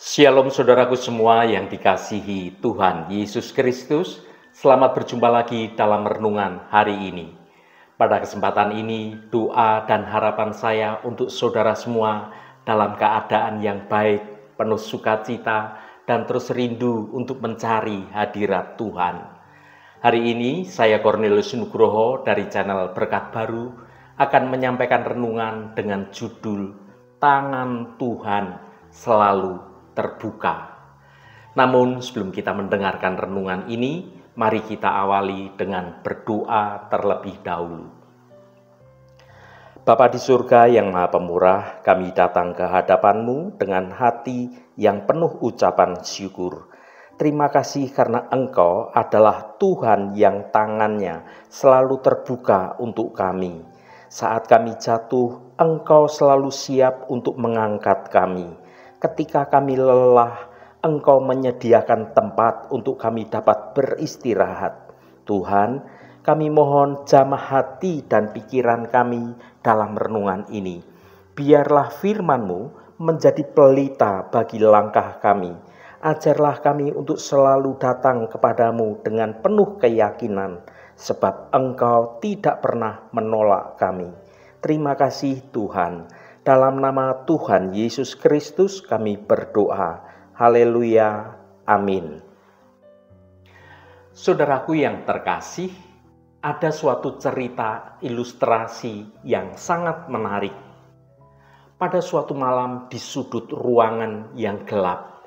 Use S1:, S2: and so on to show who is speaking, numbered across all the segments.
S1: Shalom saudaraku semua yang dikasihi Tuhan Yesus Kristus. Selamat berjumpa lagi dalam renungan hari ini. Pada kesempatan ini, doa dan harapan saya untuk saudara semua dalam keadaan yang baik, penuh sukacita, dan terus rindu untuk mencari hadirat Tuhan. Hari ini, saya Cornelius Nugroho dari channel Berkat Baru akan menyampaikan renungan dengan judul Tangan Tuhan Selalu Terbuka. Namun sebelum kita mendengarkan renungan ini, mari kita awali dengan berdoa terlebih dahulu. Bapa di surga yang maha pemurah, kami datang ke hadapan-Mu dengan hati yang penuh ucapan syukur. Terima kasih karena Engkau adalah Tuhan yang tangannya selalu terbuka untuk kami. Saat kami jatuh, Engkau selalu siap untuk mengangkat kami. Ketika kami lelah, Engkau menyediakan tempat untuk kami dapat beristirahat. Tuhan, kami mohon jamah hati dan pikiran kami dalam renungan ini. Biarlah firman-Mu menjadi pelita bagi langkah kami. Ajarlah kami untuk selalu datang kepadamu dengan penuh keyakinan, sebab Engkau tidak pernah menolak kami. Terima kasih Tuhan. Dalam nama Tuhan Yesus Kristus kami berdoa. Haleluya. Amin. Saudaraku yang terkasih, ada suatu cerita ilustrasi yang sangat menarik. Pada suatu malam di sudut ruangan yang gelap,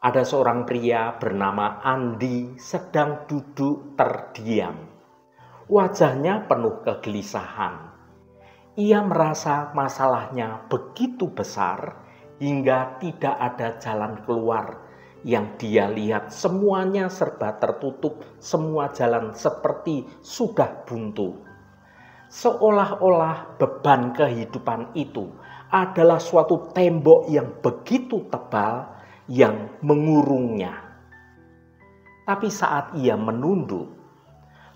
S1: ada seorang pria bernama Andi sedang duduk terdiam. Wajahnya penuh kegelisahan. Ia merasa masalahnya begitu besar hingga tidak ada jalan keluar. Yang dia lihat semuanya serba tertutup, semua jalan seperti sudah buntu. Seolah-olah beban kehidupan itu adalah suatu tembok yang begitu tebal yang mengurungnya. Tapi saat ia menunduk,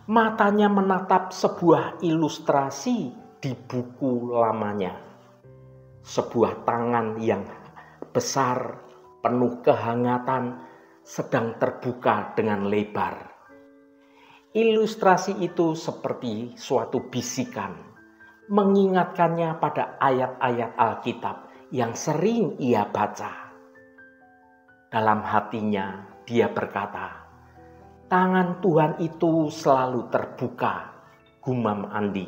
S1: matanya menatap sebuah ilustrasi di buku lamanya. Sebuah tangan yang besar, penuh kehangatan, sedang terbuka dengan lebar. Ilustrasi itu seperti suatu bisikan, mengingatkannya pada ayat-ayat Alkitab yang sering ia baca. Dalam hatinya dia berkata, "Tangan Tuhan itu selalu terbuka," gumam Andi.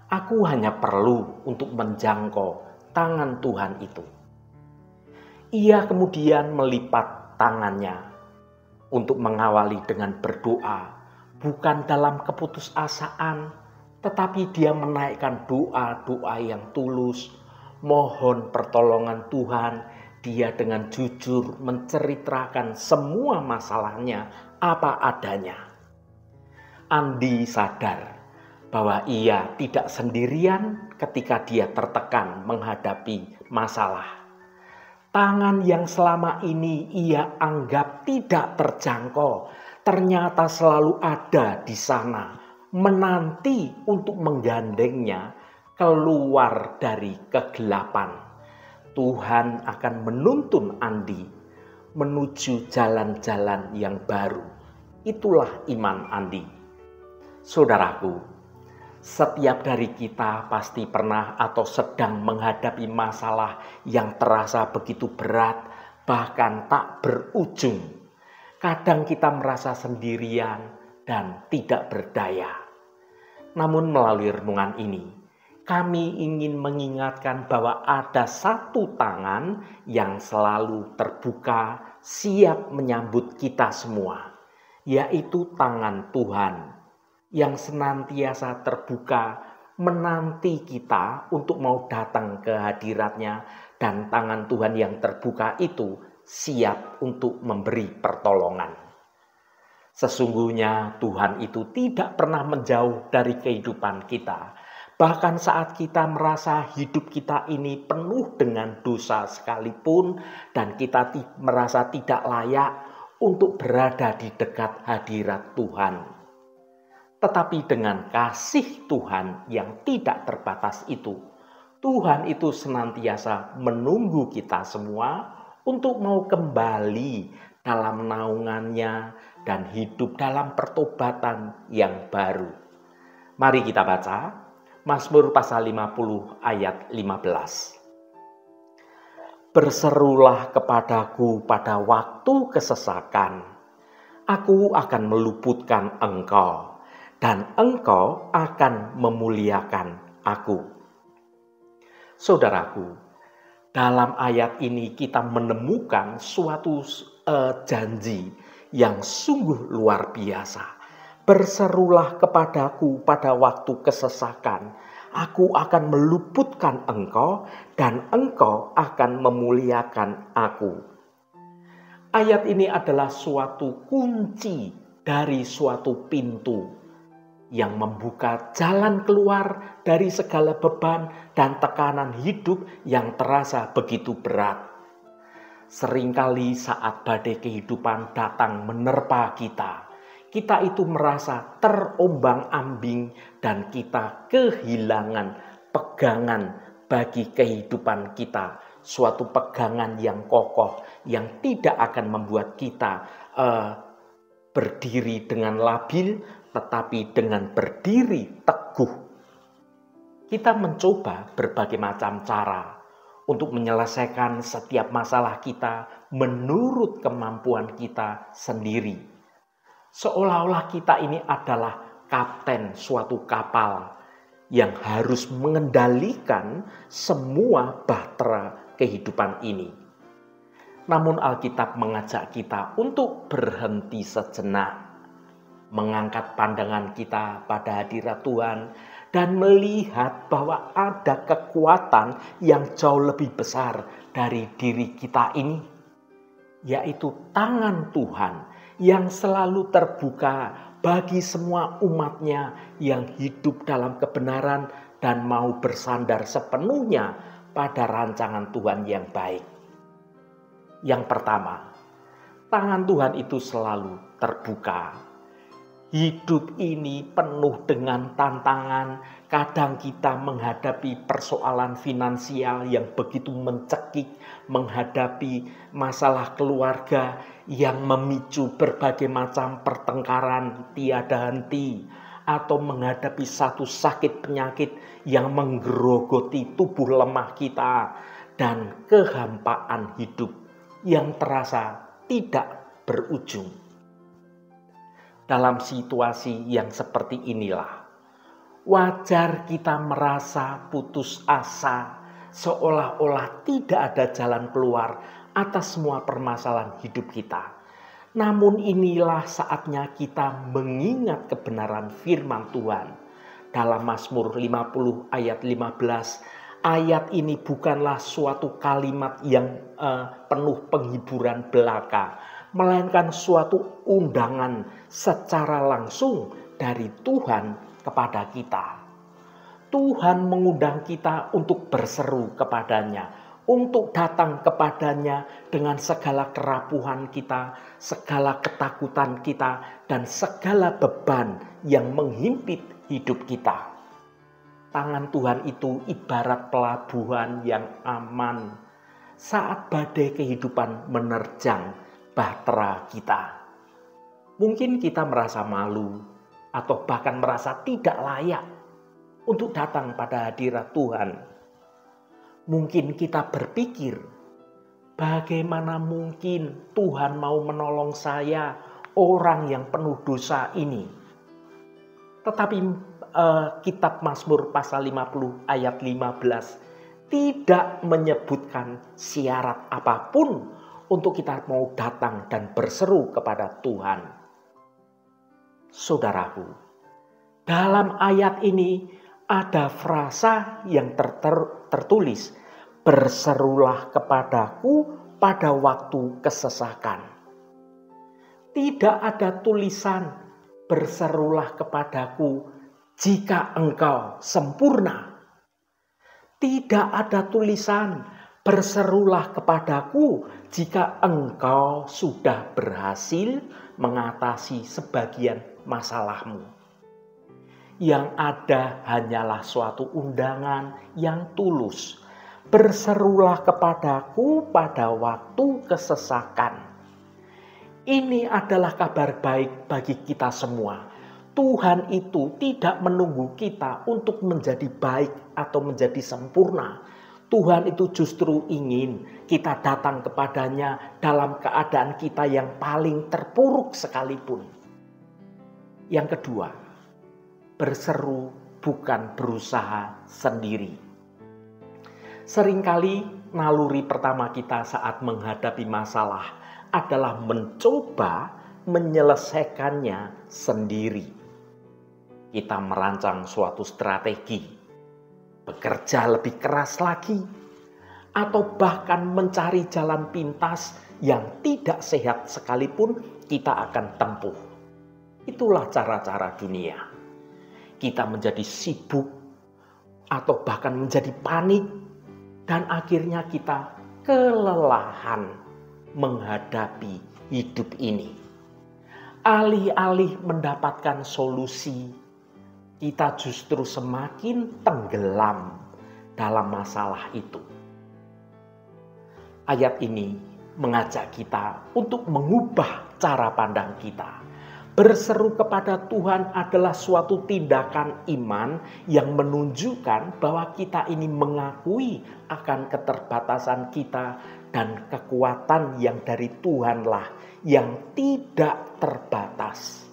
S1: "Aku hanya perlu untuk menjangkau tangan Tuhan itu." Ia kemudian melipat tangannya untuk mengawali dengan berdoa, bukan dalam keputusasaan, tetapi dia menaikkan doa-doa yang tulus, mohon pertolongan Tuhan. Dia dengan jujur menceritakan semua masalahnya apa adanya. Andi sadar bahwa ia tidak sendirian ketika dia tertekan menghadapi masalah. Tangan yang selama ini ia anggap tidak terjangkau, ternyata selalu ada di sana, menanti untuk menggandengnya keluar dari kegelapan. Tuhan akan menuntun Andi menuju jalan-jalan yang baru. Itulah iman Andi. Saudaraku, setiap dari kita pasti pernah atau sedang menghadapi masalah yang terasa begitu berat, bahkan tak berujung. Kadang kita merasa sendirian dan tidak berdaya. Namun melalui renungan ini, kami ingin mengingatkan bahwa ada satu tangan yang selalu terbuka, siap menyambut kita semua, yaitu tangan Tuhan yang senantiasa terbuka menanti kita untuk mau datang ke hadiratnya, dan tangan Tuhan yang terbuka itu siap untuk memberi pertolongan. Sesungguhnya Tuhan itu tidak pernah menjauh dari kehidupan kita. Bahkan saat kita merasa hidup kita ini penuh dengan dosa sekalipun dan kita merasa tidak layak untuk berada di dekat hadirat Tuhan. Tetapi dengan kasih Tuhan yang tidak terbatas itu, Tuhan itu senantiasa menunggu kita semua untuk mau kembali dalam naungannya dan hidup dalam pertobatan yang baru. Mari kita baca Mazmur pasal 50 ayat 15. Berserulah kepadaku pada waktu kesesakan, aku akan meluputkan engkau, dan engkau akan memuliakan aku. Saudaraku, dalam ayat ini kita menemukan suatu janji yang sungguh luar biasa. Berserulah kepadaku pada waktu kesesakan, aku akan meluputkan engkau dan engkau akan memuliakan aku. Ayat ini adalah suatu kunci dari suatu pintu yang membuka jalan keluar dari segala beban dan tekanan hidup yang terasa begitu berat. Seringkali saat badai kehidupan datang menerpa kita itu merasa terombang-ambing dan kita kehilangan pegangan bagi kehidupan kita. Suatu pegangan yang kokoh yang tidak akan membuat kita berdiri dengan labil, tetapi dengan berdiri teguh. Kita mencoba berbagai macam cara untuk menyelesaikan setiap masalah kita menurut kemampuan kita sendiri. Seolah-olah kita ini adalah kapten suatu kapal yang harus mengendalikan semua bahtera kehidupan ini. Namun Alkitab mengajak kita untuk berhenti sejenak, mengangkat pandangan kita pada hadirat Tuhan dan melihat bahwa ada kekuatan yang jauh lebih besar dari diri kita ini, yaitu tangan Tuhan yang selalu terbuka bagi semua umatnya yang hidup dalam kebenaran dan mau bersandar sepenuhnya pada rancangan Tuhan yang baik. Yang pertama, tangan Tuhan itu selalu terbuka. Hidup ini penuh dengan tantangan. Kadang kita menghadapi persoalan finansial yang begitu mencekik, menghadapi masalah keluarga yang memicu berbagai macam pertengkaran tiada henti, atau menghadapi satu sakit penyakit yang menggerogoti tubuh lemah kita, dan kehampaan hidup yang terasa tidak berujung. Dalam situasi yang seperti inilah, wajar kita merasa putus asa, seolah-olah tidak ada jalan keluar atas semua permasalahan hidup kita. Namun inilah saatnya kita mengingat kebenaran firman Tuhan. Dalam Mazmur 50 ayat 15, ayat ini bukanlah suatu kalimat yang penuh penghiburan belaka, melainkan suatu undangan secara langsung dari Tuhan kepada kita. Tuhan mengundang kita untuk berseru kepadanya, untuk datang kepadanya dengan segala kerapuhan kita, segala ketakutan kita, dan segala beban yang menghimpit hidup kita. Tangan Tuhan itu ibarat pelabuhan yang aman saat badai kehidupan menerjang bahtera kita. Mungkin kita merasa malu atau bahkan merasa tidak layak untuk datang pada hadirat Tuhan. Mungkin kita berpikir, bagaimana mungkin Tuhan mau menolong saya, orang yang penuh dosa ini. Tetapi kitab Mazmur pasal 50 ayat 15 tidak menyebutkan syarat apapun untuk kita mau datang dan berseru kepada Tuhan. Saudaraku, dalam ayat ini ada frasa yang tertulis, berserulah kepadaku pada waktu kesesakan. Tidak ada tulisan, berserulah kepadaku jika engkau sempurna. Tidak ada tulisan, berserulah kepadaku jika engkau sudah berhasil mengatasi sebagian masalahmu. Yang ada hanyalah suatu undangan yang tulus, Berserulah kepadaku pada waktu kesesakan. Ini adalah kabar baik bagi kita semua. Tuhan itu tidak menunggu kita untuk menjadi baik atau menjadi sempurna. Tuhan itu justru ingin kita datang kepadanya dalam keadaan kita yang paling terpuruk sekalipun. Yang kedua, berseru bukan berusaha sendiri. Seringkali naluri pertama kita saat menghadapi masalah adalah mencoba menyelesaikannya sendiri. Kita merancang suatu strategi, bekerja lebih keras lagi, atau bahkan mencari jalan pintas yang tidak sehat sekalipun kita akan tempuh. Itulah cara-cara dunia. Kita menjadi sibuk atau bahkan menjadi panik dan akhirnya kita kelelahan menghadapi hidup ini. Alih-alih mendapatkan solusi, kita justru semakin tenggelam dalam masalah itu. Ayat ini mengajak kita untuk mengubah cara pandang kita. Berseru kepada Tuhan adalah suatu tindakan iman yang menunjukkan bahwa kita ini mengakui akan keterbatasan kita dan kekuatan yang dari Tuhanlah yang tidak terbatas.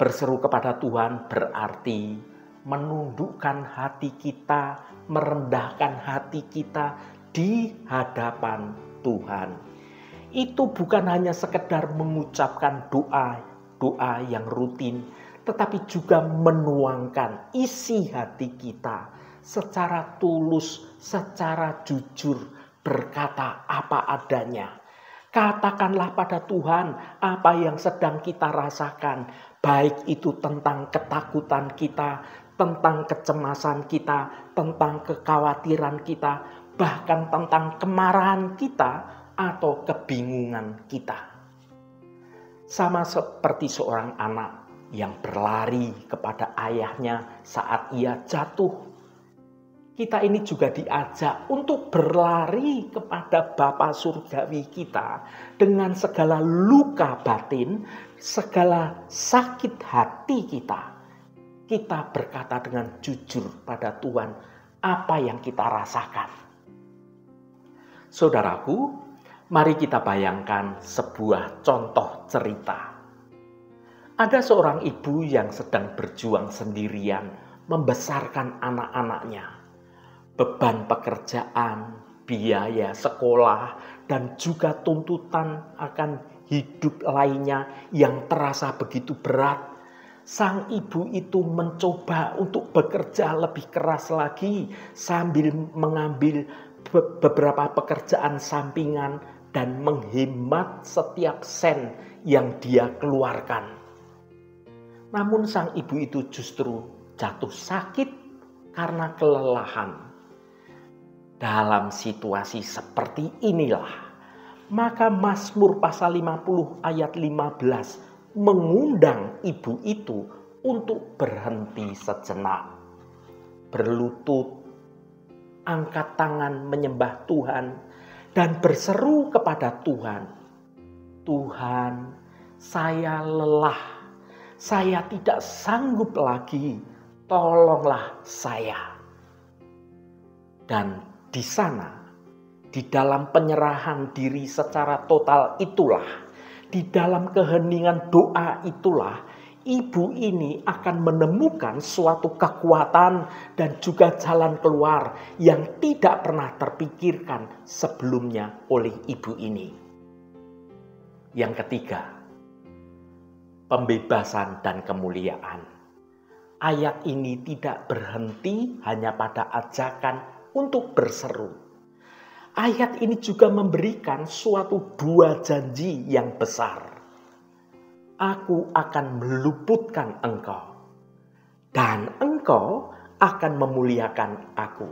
S1: Berseru kepada Tuhan berarti menundukkan hati kita, merendahkan hati kita di hadapan Tuhan. Itu bukan hanya sekedar mengucapkan doa yang rutin, tetapi juga menuangkan isi hati kita secara tulus, secara jujur, berkata apa adanya. Katakanlah pada Tuhan apa yang sedang kita rasakan, baik itu tentang ketakutan kita, tentang kecemasan kita, tentang kekhawatiran kita, bahkan tentang kemarahan kita atau kebingungan kita. Sama seperti seorang anak yang berlari kepada ayahnya saat ia jatuh. Kita ini juga diajak untuk berlari kepada Bapa Surgawi kita dengan segala luka batin, segala sakit hati kita. Kita berkata dengan jujur pada Tuhan apa yang kita rasakan. Saudaraku, mari kita bayangkan sebuah contoh cerita. Ada seorang ibu yang sedang berjuang sendirian membesarkan anak-anaknya. Beban pekerjaan, biaya sekolah, dan juga tuntutan akan hidup lainnya yang terasa begitu berat. Sang ibu itu mencoba untuk bekerja lebih keras lagi sambil mengambil beberapa pekerjaan sampingan dan menghemat setiap sen yang dia keluarkan. Namun sang ibu itu justru jatuh sakit karena kelelahan. Dalam situasi seperti inilah, maka Mazmur pasal 50 ayat 15 mengundang ibu itu untuk berhenti sejenak, berlutut, angkat tangan menyembah Tuhan, dan berseru kepada Tuhan, Tuhan, saya lelah, saya tidak sanggup lagi, tolonglah saya. Dan di sana, di dalam penyerahan diri secara total itulah, di dalam keheningan doa itulah, ibu ini akan menemukan suatu kekuatan dan juga jalan keluar yang tidak pernah terpikirkan sebelumnya oleh ibu ini. Yang ketiga, pembebasan dan kemuliaan. Ayat ini tidak berhenti hanya pada ajakan untuk berseru. Ayat ini juga memberikan suatu dua janji yang besar. Aku akan meluputkan engkau, dan engkau akan memuliakan aku.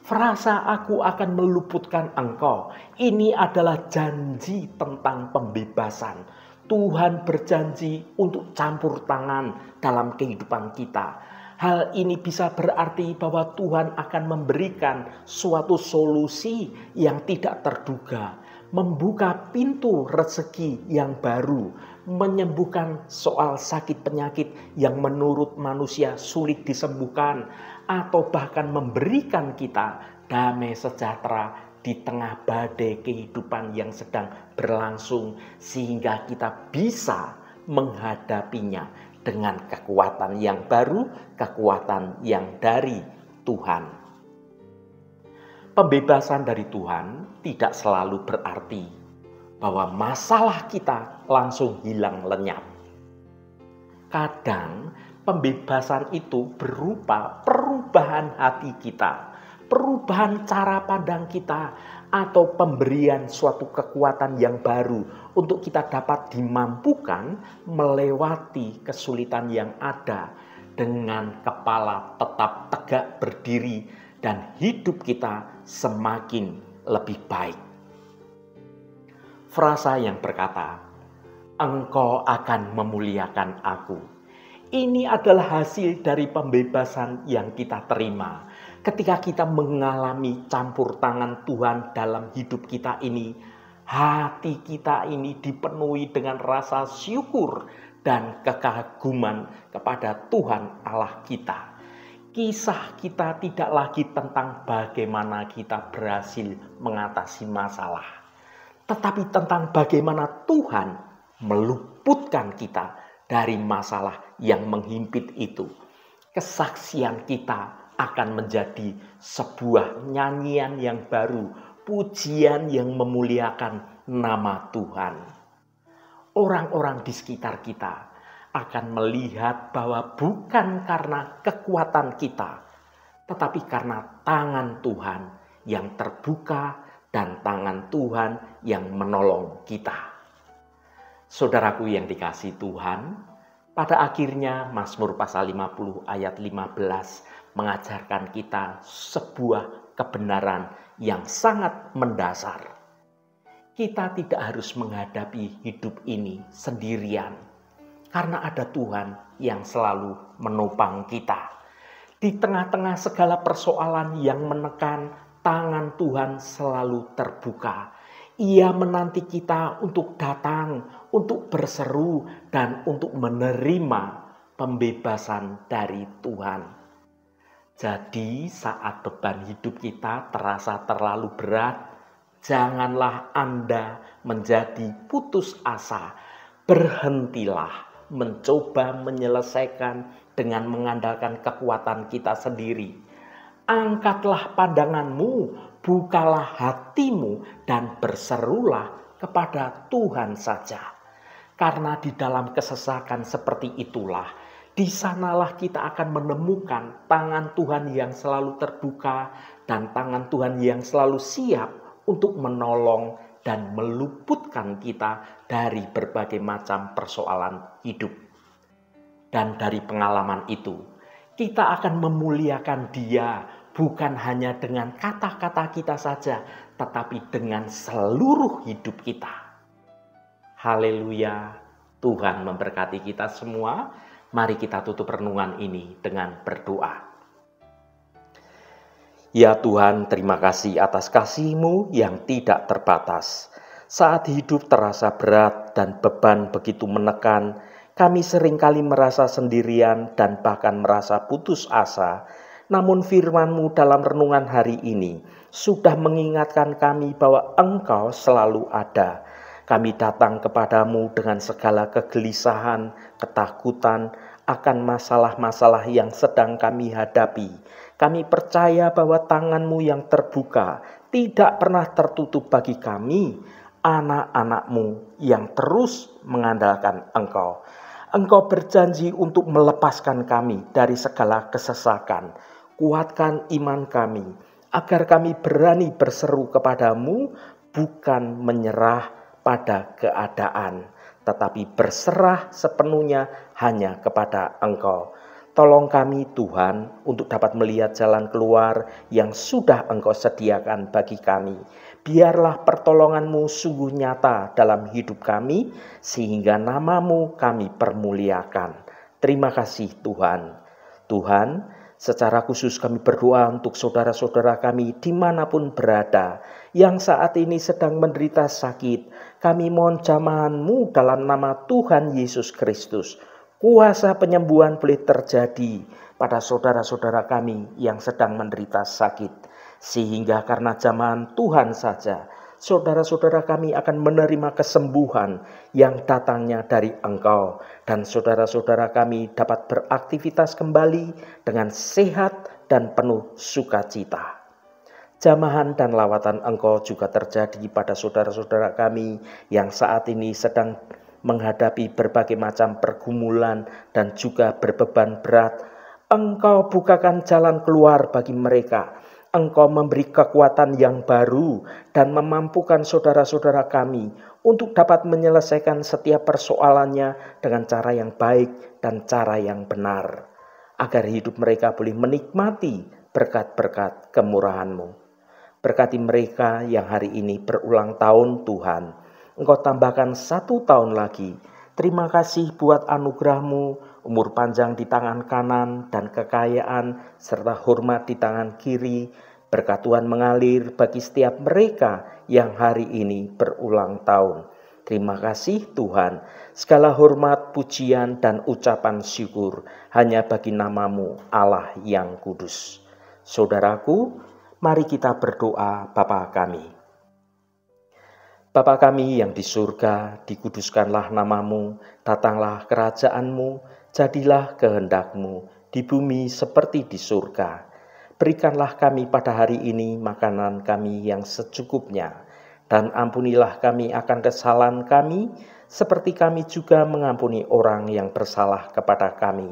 S1: Frasa aku akan meluputkan engkau, ini adalah janji tentang pembebasan. Tuhan berjanji untuk campur tangan dalam kehidupan kita. Hal ini bisa berarti bahwa Tuhan akan memberikan suatu solusi yang tidak terduga, membuka pintu rezeki yang baru, menyembuhkan soal sakit penyakit yang menurut manusia sulit disembuhkan, atau bahkan memberikan kita damai sejahtera di tengah badai kehidupan yang sedang berlangsung, sehingga kita bisa menghadapinya dengan kekuatan yang baru, kekuatan yang dari Tuhan. Pembebasan dari Tuhan tidak selalu berarti bahwa masalah kita langsung hilang lenyap. Kadang pembebasan itu berupa perubahan hati kita, perubahan cara pandang kita, atau pemberian suatu kekuatan yang baru untuk kita dapat dimampukan melewati kesulitan yang ada dengan kepala tetap tegak berdiri dan hidup kita semakin lebih baik. Frasa yang berkata, "Engkau akan memuliakan aku." Ini adalah hasil dari pembebasan yang kita terima. Ketika kita mengalami campur tangan Tuhan dalam hidup kita ini, hati kita ini dipenuhi dengan rasa syukur dan kekaguman kepada Tuhan Allah kita. Kisah kita tidak lagi tentang bagaimana kita berhasil mengatasi masalah, tetapi tentang bagaimana Tuhan meluputkan kita dari masalah yang menghimpit itu. Kesaksian kita akan menjadi sebuah nyanyian yang baru, pujian yang memuliakan nama Tuhan. Orang-orang di sekitar kita akan melihat bahwa bukan karena kekuatan kita, tetapi karena tangan Tuhan yang terbuka dan tangan Tuhan yang menolong kita. Saudaraku yang dikasihi Tuhan, pada akhirnya Mazmur pasal 50 ayat 15 mengajarkan kita sebuah kebenaran yang sangat mendasar. Kita tidak harus menghadapi hidup ini sendirian, karena ada Tuhan yang selalu menopang kita. Di tengah-tengah segala persoalan yang menekan, tangan Tuhan selalu terbuka. Ia menanti kita untuk datang, untuk berseru, dan untuk menerima pembebasan dari Tuhan. Jadi saat beban hidup kita terasa terlalu berat, janganlah Anda menjadi putus asa. Berhentilah mencoba menyelesaikan dengan mengandalkan kekuatan kita sendiri. Angkatlah pandanganmu, bukalah hatimu, dan berserulah kepada Tuhan saja. Karena di dalam kesesakan seperti itulah, di sanalah kita akan menemukan tangan Tuhan yang selalu terbuka dan tangan Tuhan yang selalu siap untuk menolong dan meluputkan kita dari berbagai macam persoalan hidup. Dan dari pengalaman itu, kita akan memuliakan Dia bukan hanya dengan kata-kata kita saja, tetapi dengan seluruh hidup kita. Haleluya, Tuhan memberkati kita semua. Mari kita tutup renungan ini dengan berdoa. Ya Tuhan, terima kasih atas kasih-Mu yang tidak terbatas. Saat hidup terasa berat dan beban begitu menekan, kami seringkali merasa sendirian dan bahkan merasa putus asa. Namun firman-Mu dalam renungan hari ini sudah mengingatkan kami bahwa Engkau selalu ada. Kami datang kepadamu dengan segala kegelisahan, ketakutan akan masalah-masalah yang sedang kami hadapi. Kami percaya bahwa tangan-Mu yang terbuka tidak pernah tertutup bagi kami, anak-anak-Mu yang terus mengandalkan Engkau. Engkau berjanji untuk melepaskan kami dari segala kesesakan. Kuatkan iman kami, agar kami berani berseru kepadamu, bukan menyerah pada keadaan, tetapi berserah sepenuhnya hanya kepada Engkau. Tolong kami Tuhan untuk dapat melihat jalan keluar yang sudah Engkau sediakan bagi kami. Biarlah pertolongan-Mu sungguh nyata dalam hidup kami, sehingga nama-Mu kami permuliakan. Terima kasih Tuhan. Tuhan, secara khusus kami berdoa untuk saudara-saudara kami dimanapun berada, yang saat ini sedang menderita sakit. Kami mohon jamahan-Mu dalam nama Tuhan Yesus Kristus. Kuasa penyembuhan boleh terjadi pada saudara-saudara kami yang sedang menderita sakit. Sehingga karena jamahan Tuhan saja, saudara-saudara kami akan menerima kesembuhan yang datangnya dari Engkau. Dan saudara-saudara kami dapat beraktivitas kembali dengan sehat dan penuh sukacita. Jamahan dan lawatan Engkau juga terjadi pada saudara-saudara kami yang saat ini sedang menghadapi berbagai macam pergumulan dan juga berbeban berat. Engkau bukakan jalan keluar bagi mereka. Engkau memberi kekuatan yang baru dan memampukan saudara-saudara kami untuk dapat menyelesaikan setiap persoalannya dengan cara yang baik dan cara yang benar, agar hidup mereka boleh menikmati berkat-berkat kemurahan-Mu. Berkati mereka yang hari ini berulang tahun Tuhan. Engkau tambahkan 1 tahun lagi. Terima kasih buat anugerah-Mu, umur panjang di tangan kanan dan kekayaan serta hormat di tangan kiri. Berkat Tuhan mengalir bagi setiap mereka yang hari ini berulang tahun. Terima kasih Tuhan. Segala hormat, pujian, dan ucapan syukur hanya bagi nama-Mu Allah yang kudus. Saudaraku, mari kita berdoa Bapa kami. Bapa kami yang di surga, dikuduskanlah nama-Mu, datanglah kerajaan-Mu, jadilah kehendak-Mu di bumi seperti di surga. Berikanlah kami pada hari ini makanan kami yang secukupnya, dan ampunilah kami akan kesalahan kami, seperti kami juga mengampuni orang yang bersalah kepada kami.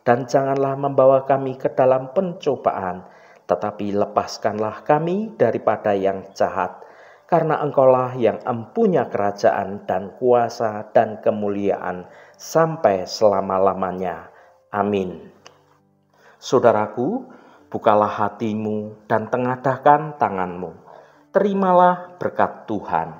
S1: Dan janganlah membawa kami ke dalam pencobaan, tetapi lepaskanlah kami daripada yang jahat. Karena Engkaulah yang empunya kerajaan dan kuasa dan kemuliaan sampai selama-lamanya. Amin. Saudaraku, bukalah hatimu dan tengadahkan tanganmu. Terimalah berkat Tuhan.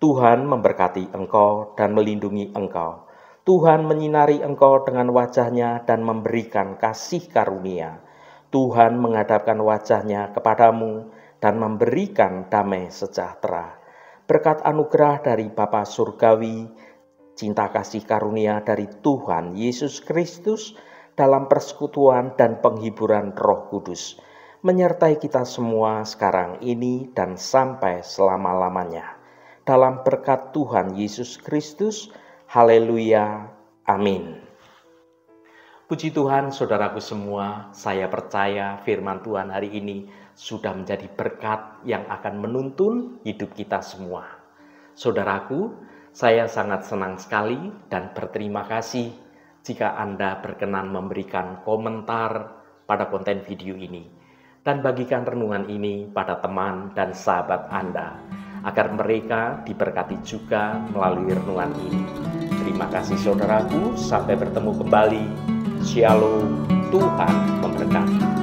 S1: Tuhan memberkati engkau dan melindungi engkau. Tuhan menyinari engkau dengan wajah-Nya dan memberikan kasih karunia. Tuhan menghadapkan wajah-Nya kepadamu dan memberikan damai sejahtera. Berkat anugerah dari Bapa Surgawi, cinta kasih karunia dari Tuhan Yesus Kristus, dalam persekutuan dan penghiburan Roh Kudus, menyertai kita semua sekarang ini dan sampai selama-lamanya. Dalam berkat Tuhan Yesus Kristus, haleluya, amin. Puji Tuhan, saudaraku semua, saya percaya firman Tuhan hari ini sudah menjadi berkat yang akan menuntun hidup kita semua. Saudaraku, saya sangat senang sekali dan berterima kasih jika Anda berkenan memberikan komentar pada konten video ini dan bagikan renungan ini pada teman dan sahabat Anda, agar mereka diberkati juga melalui renungan ini. Terima kasih saudaraku, sampai bertemu kembali. Shalom, Tuhan memberkati.